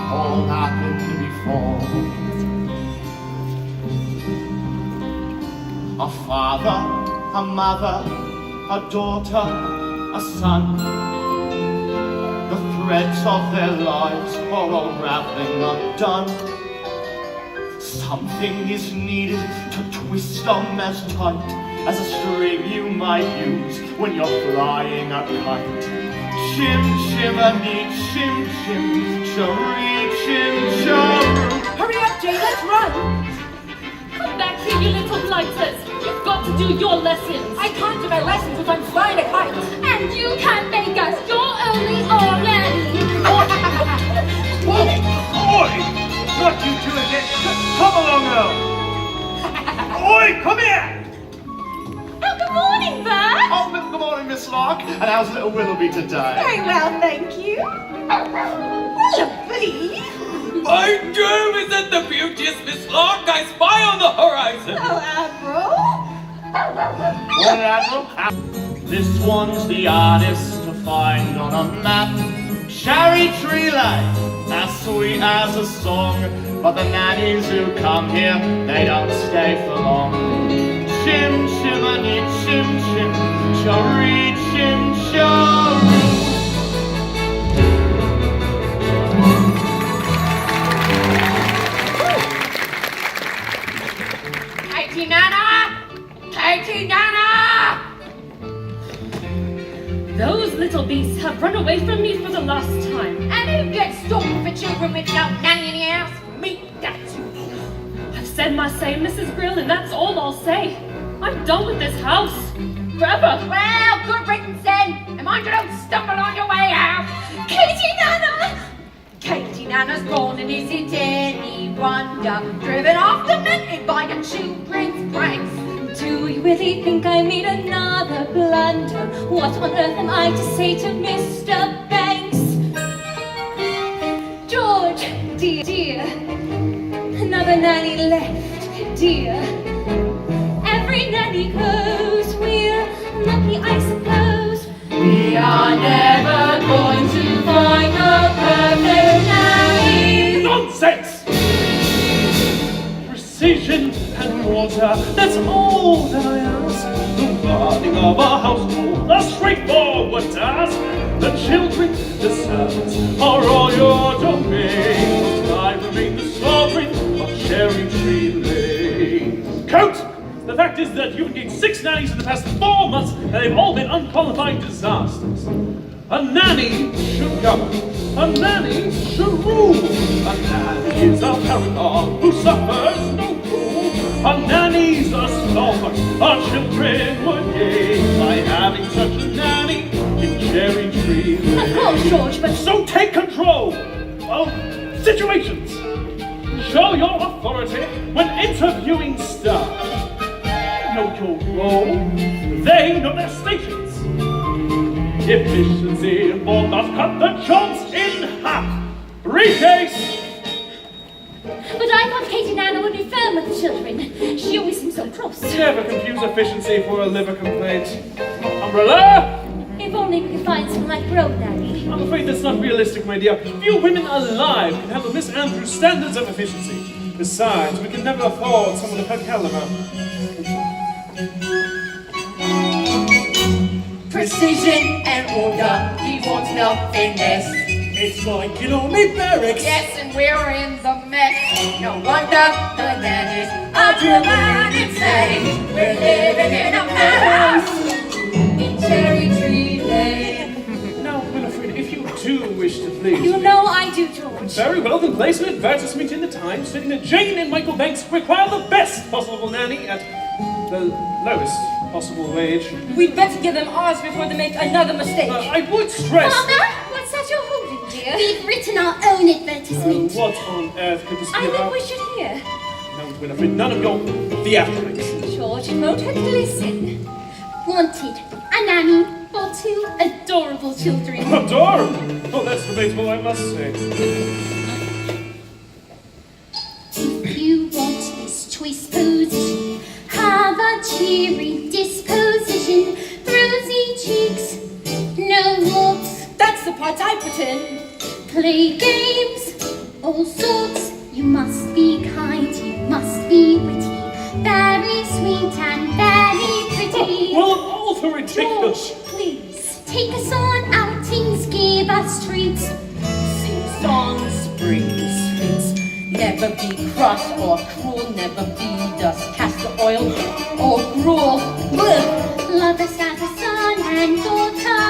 all happened before. A father, a mother, a daughter, a son. The threads of their lives are unraveling undone. Something is needed to twist them as tight as a string you might use when you're flying a kite. Shim, shimmy, shim, shim, shimmy, shim, shim. Hurry up, Jay, let's run! Come back here, you little blighters! You've got to do your lessons! I can't do my lessons if I'm flying a kite! And you can't make us! You're only our nanny! Oi! Not you two again! Come along now! Oi, come here! Oh, good morning, Bert! Oh, good morning, Miss Lark. And how's little Willoughby today? Very well, thank you. Lovely. By Jove, is that the beauteous Miss Lark I spy on the horizon? Oh, Admiral. Morning, Admiral. This one's the hardest to find on a map. Cherry Tree Lane, as sweet as a song. But the nannies who come here, they don't stay for long. Shim, shimmy, shim, shim, cherry, shim, shim. Katie Nana! Katie Nana! Those little beasts have run away from me for the last time. And who gets stalking for children with no nanny in the house? Me, that's you. I've said my say, Mrs. Grill, and that's all I'll say. I'm done with this house. Forever. Well, good riddance then. And mind you don't stumble on your way out. Katie Nana! Katie Nana's gone, and is it any wonder? Driven off the minute by the children's pranks. Do you really think I made another blunder? What on earth am I to say to Mr. Banks? George, dear, dear, another nanny left, dear. Every nanny goes, we're lucky, I suppose. We are never going to find a perfect nanny. Nonsense! Precision and water, that's all that I ask. The running of a household, a straightforward task. The children, the servants, are all your domain. I remain the sovereign of Cherry Tree Lane. Count! The fact is that you've engaged 6 nannies in the past 4 months, and they've all been unqualified disasters. A nanny should govern. A nanny should rule. A nanny is a paragon who suffers no fool. A nanny's a stalwart. Our children would gain by having such a nanny in Cherry Tree Lane. Of course, George, but So take control of situations. Show your authority when interviewing staff. Know your role. They know their stations. Efficiency will not cut the jobs in half. Briefcase! But I thought Katie Nana would be firm with the children. She always seems so cross. Never confuse efficiency for a liver complaint. Umbrella! If only we could find someone like your own nanny. I'm afraid that's not realistic, my dear. Few women alive can handle Miss Andrews' standards of efficiency. Besides, we can never afford someone of her caliber. Precision and order, he wants nothing less. It's like an army barracks. Yes, and we're in the mess. No wonder the nannies are driven insane. We're living in a madhouse in Cherry Tree Lane. Now, Winifred, if you do wish to please. You know I do, George. Very well, then place an advertisement in the Times stating that Jane and Michael Banks require the best possible nanny at the lowest possible wage. We'd better give them ours before they make another mistake. I would stress. Father, what's that you're holding, dear? We've written our own advertisement. What on earth could this be I think about? we should hear. No, Winifred, none of your theatrics. George, it won't hurt to listen. Wanted a nanny for 2 adorable children. Adorable! Oh, that's debatable, I must say. If you want this choice position, have a cheery disposition, rosy cheeks, no warts. That's the part I put in. Play games all sorts. You must be kind, you must be witty, very sweet and very pretty. Well, of all the ridiculous. George, please, take us on outings, give us treats. Sing songs, bring sweets. Never be cross or cruel. Never feed us castor oil or gruel. Blech. Love us as a son and daughter.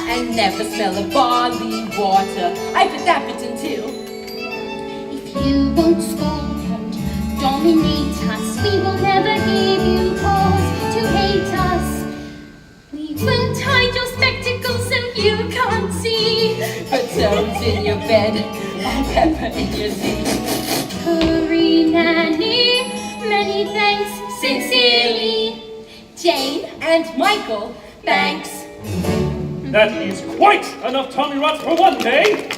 And never smell of barley water. I put that bit in too. If you won't scold and dominate us, we will never give you cause to hate us. We won't hide your spectacles so you can't see. Potatoes in your bed and pepper in your tea. Hurry, Nanny, many thanks, sincerely. Jane and Michael, thanks. That is quite enough Tommy Rot for one day.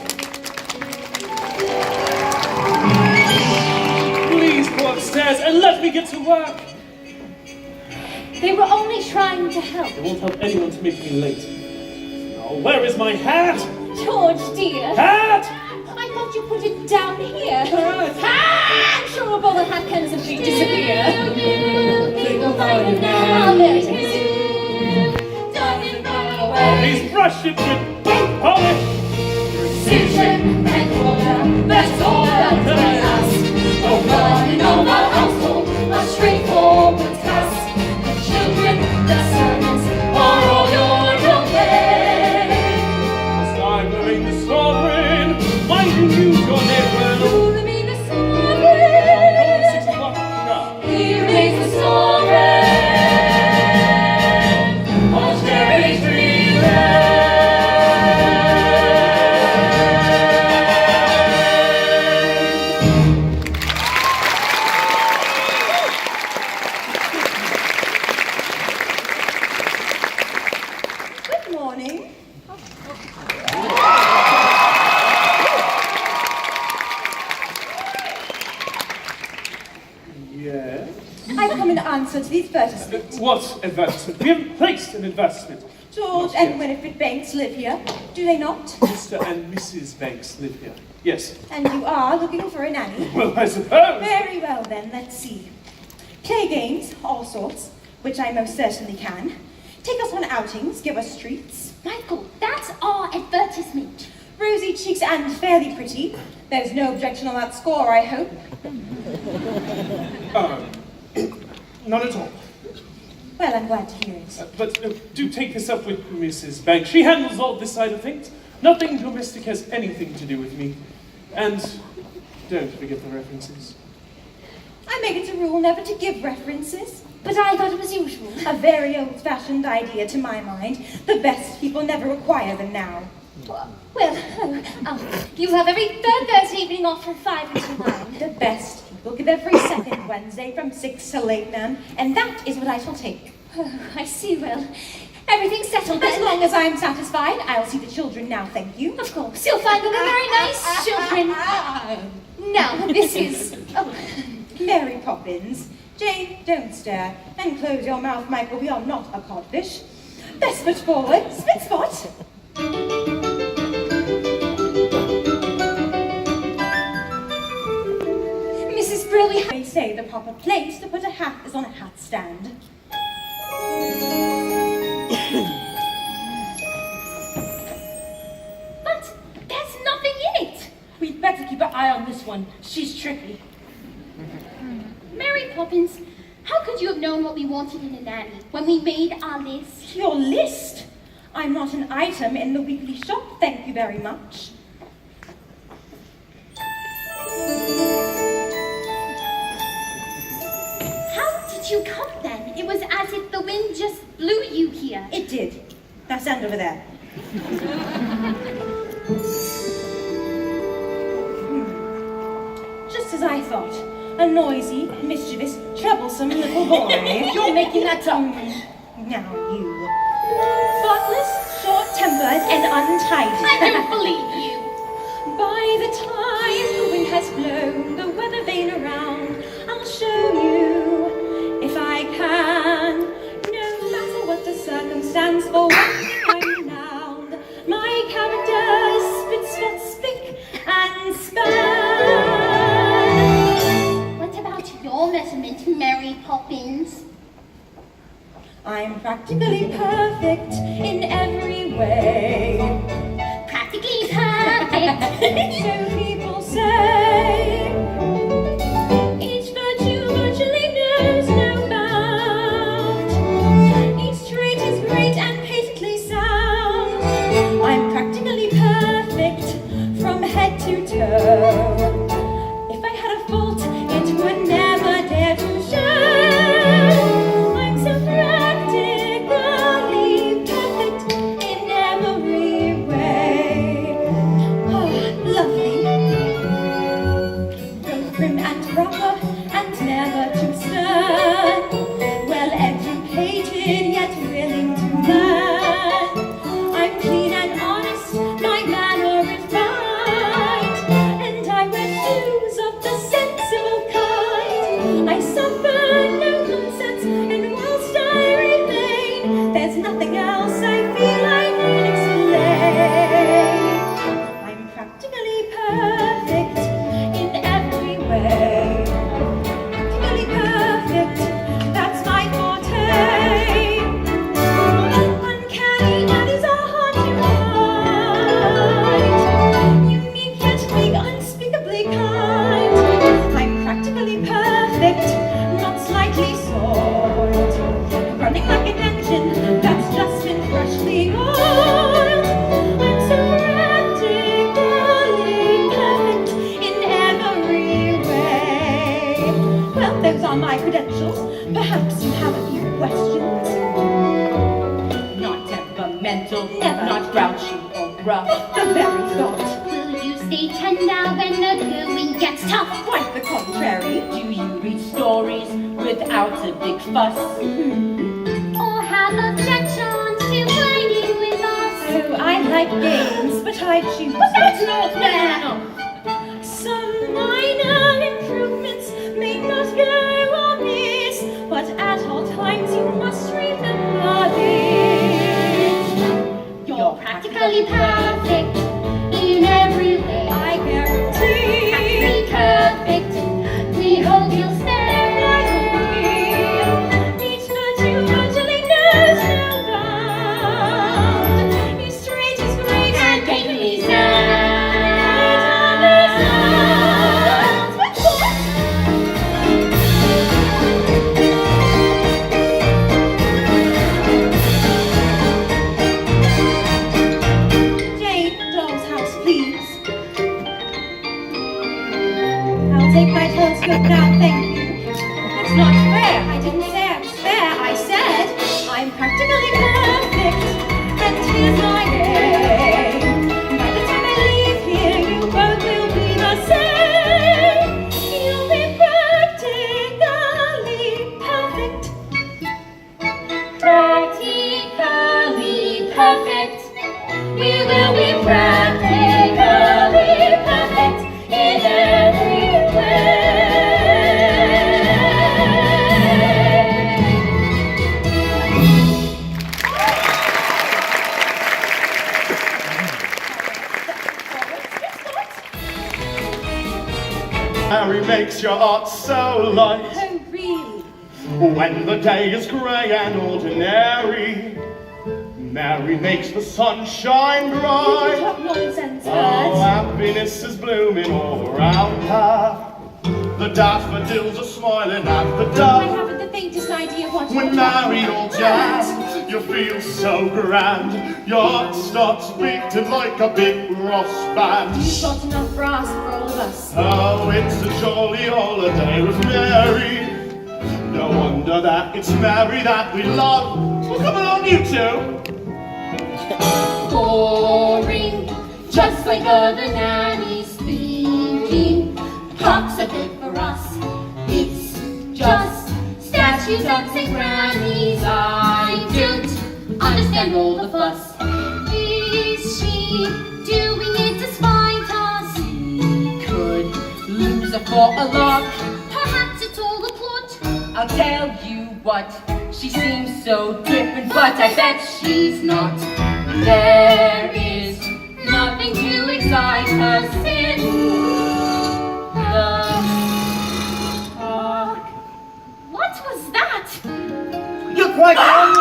Please go upstairs and let me get to work. They were only trying to help. It won't help anyone to make me late. Now, where is my hat? George, dear. Hat! I thought you put it down here. Hat! I'm sure a bowl of hat can simply disappear. They will find it now. There it is. Doesn't go Oh, away. he's brushed it with boot polish. Precision and order, that's all that I ask. Oh, God, in all our household, a straightforward task. The children, the servants, are all your own way. Must I remain the sovereign? Mind you use your name well. You remain the Oh, sovereign. 6 o'clock now. He remains the sovereign. On cherry tree land. Good morning. Yes? I've come in answer to the advertisement. What advertisement? We haven't placed an advertisement. George and Winifred Banks live here, do they not? Mr. and Mrs. Banks live here. Yes. And you are looking for a nanny? Well, I suppose. Very well then, let's see. Play games, all sorts, which I most certainly can. Take us on outings, give us treats. Michael, that's our advertisement. Rosy cheeks and fairly pretty. There's no objection on that score, I hope. None at all. Well, I'm glad to hear it. But do take this up with Mrs. Banks. She handles all this side of things. Nothing domestic has anything to do with me. And don't forget the references. I make it a rule never to give references. But I thought it was usual. A very old-fashioned idea to my mind. The best people never require them now. Well, you have every third Thursday evening off from 5 until 9. The best people give every second Wednesday from 6 till 8, ma'am. And that is what I shall take. Oh, I see. Well, everything's settled As then. long as I'm satisfied, I'll see the children now, thank you. Of course, you'll find them very nice children. Now, this is... Oh, Mary Poppins. Jane, don't stare. And close your mouth, Michael, we are not a codfish. Best foot forward, split spot. Mrs. Briley... They say the proper place to put a hat is on a hat stand. But there's nothing in it. We'd better keep an eye on this one. She's tricky. Mary Poppins, how could you have known what we wanted in a nanny when we made our list? Your list? I'm not an item in the weekly shop, thank you very much. How did you come then? It was as if the wind just blew you here. It did. Now stand over there. Just as I thought. A noisy, mischievous, troublesome little boy. You're making that up. Now you. Thoughtless, short-tempered, and untidy. I don't believe you. By the time the wind has blown the weather vane around, I'll show you, if I can, no matter what the circumstance, for one thing I'm renowned. My character spits, spots, spick, and span. I'm practically perfect in every way. Practically perfect. So people say. Each virtue virtually knows no bound. Each trait is great and patently sound. I'm practically perfect from head to toe. If I had a fault, it would never dare to show. I'm so practically perfect in every way. Oh, lovely. Both prim and proper and never too stern. Well educated yet willing to learn. I'm clean and honest, my manner refined, and I wear shoes of the sensible kind. I suffer no nonsense, and whilst I remain, there's nothing else I feel I need explain. I'm practically perfect in every way. Practically perfect, that's my forte. Uncanny, that is all hard to hide. Unique yet big, unspeakably kind. I'm practically perfect, not slightly soiled. Running like an engine that's just been freshly oiled. I'm so practically perfect in every way. Well, those are my credentials. Perhaps you have a few questions. Not temperamental, Never. not grouchy or rough. The very thought. Will you stay tender when the going gets tough? Quite the contrary. Do you read stories without a big fuss? Or have objections to playing with us? Oh, I like games, but I choose. But That's not fair. Some minor improvements may not go amiss, but at all times you must remember this. You're practically perfect in every way. I guarantee. Practically perfect. We hope you'll stay. Each virtue virtually knows no bound. Each trait is great and Patently Jane, doll's house, please. I'll take my telescope now, thank you. That's not fair. I didn't say I was fair. I said I'm practically perfect, and here's my name. By the time I leave here, you both will be the same. You'll be practically perfect. Practically perfect. We will be practically perfect in every way. Mary makes your heart so light. Oh, really? When the day is grey and ordinary, Mary makes the sun shine bright. What nonsense, Oh, Bert. happiness is blooming all around her. The daffodils are smiling at the I dove. haven't the faintest idea what When you're Mary talking all about. jazzed, you feel so grand. Your heart starts beating like a big Ross band. You've got enough brass for all of us. Oh, it's a jolly holiday with Mary. No wonder that it's Mary that we love. Well, come along, you two. Boring, just like other nannies thinking. Clocks are good for us. It's just statues, ducks, and grannies. I don't understand all the fuss. Is she doing it despite us? We could lose her for a lark. Perhaps it's all a plot. I'll tell you what, she seems so different, but I bet she's not. There is nothing to excite us in the park. What was that? You're quite wrong,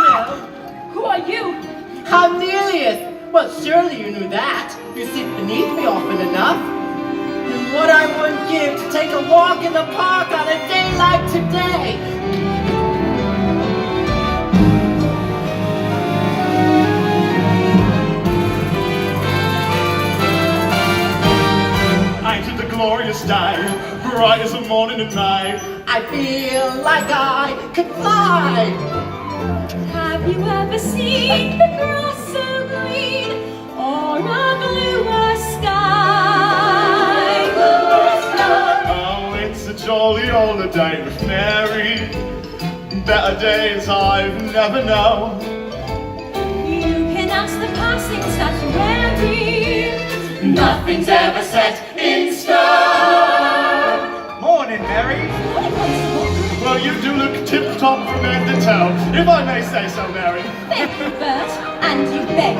Cornelius! Well, surely you knew that. You sit beneath me often enough. And what I wouldn't give to take a walk in the park on a day like today. Ain't it the glorious day, bright as the morning in May? I feel like I could fly. Have you ever seen the grass so green or a bluer sky? Oh, it's a jolly holiday with Mary. Better days I've never known. You can ask the passing statuary. Nothing's ever set in stone. Morning, Mary. Well, you do look tip-top from head to toe, if I may say so, Mary. Thank you, Bert, and you beg.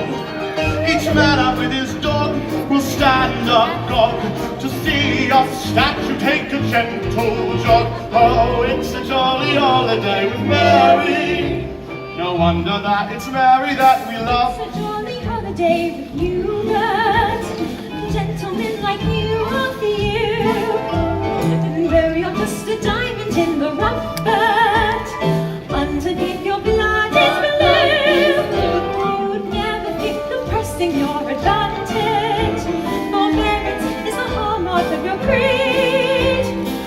Each man out with his dog will stand up gog to see a statue take a gentle jog. Oh, it's a jolly holiday with Mary. No wonder that it's Mary that we love. It's a jolly holiday with you, Bert. Gentlemen like you are for you. Though you're just a diamond in the rough, Bert, underneath your blood is blue. You'd never think of pressing your advantage, for merit is the hallmark of your creed.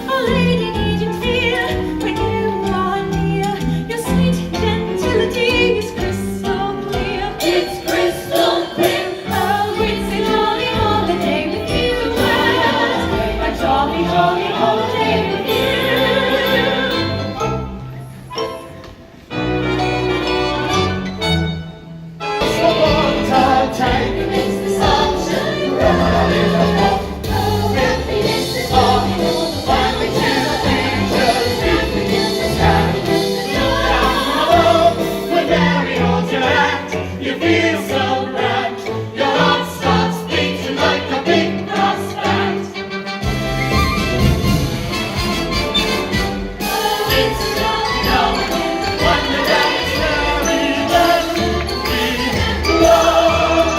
A lady needn't fear when you are near. Your sweet gentility is crystal clear. It's crystal clear. Oh, it's a jolly holiday with you, Bert. A jolly, jolly holiday with you. It's the sunshine. Happiness is all finally to the future. Happiness is When Mary holds your hand, you feel so grand. Your heart starts beating like a big brass band. It's a jolly holiday. Wonder that it's Mary that we love.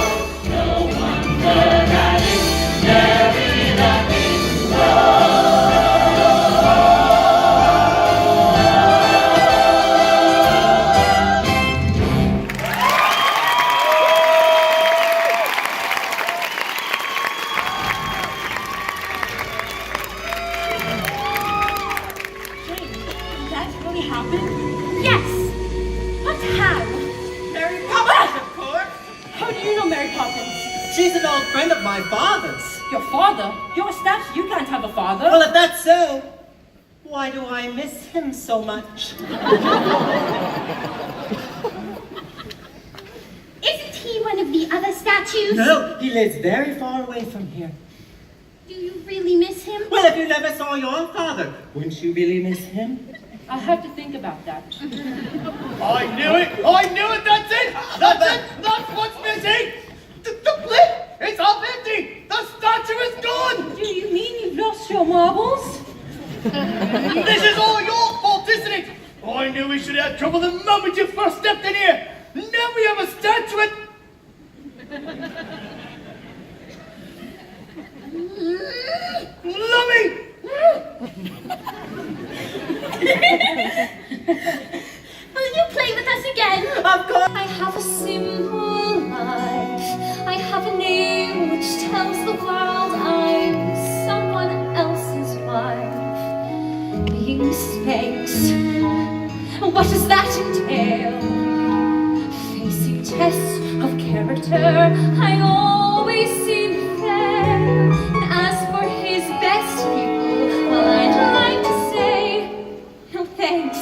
No wonder that it's Mary that we Did that really happen? Yes! But how? Mary Poppins, of course. How do you know Mary Poppins? She's an old friend of my father's. Your father? You're a statue. You can't have a father. Well, if that's so, why do I miss him so much? Isn't he one of the other statues? No, he lives very far away from here. Do you really miss him? Well, if you never saw your father, wouldn't you really miss him? I'll have to think about that. I knew it! That's it! That's what's missing! The blip! It's up empty! The statue is gone! Do you mean you've lost your marbles? This is all your fault, isn't it? I knew we should have trouble the moment you first stepped in here! Now we have a statue at... Lummy! Will you play with us again? Of course. I have a simple life. I have a name which tells the world I'm someone else's wife. Being Spanx, what does that entail? Facing tests of character, I always seem to fail. And as for his best people, well, I'd like to say, no thanks.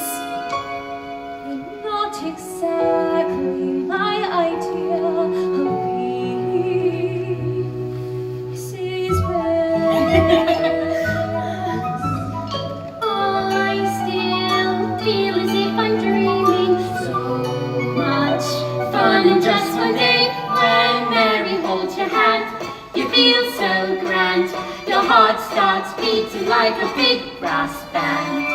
Not exactly my idea of peace is I still feel as if I'm dreaming. So much fun in just one day. When Mary holds your hand, you feel so grand. Your heart starts beating like a big brass band.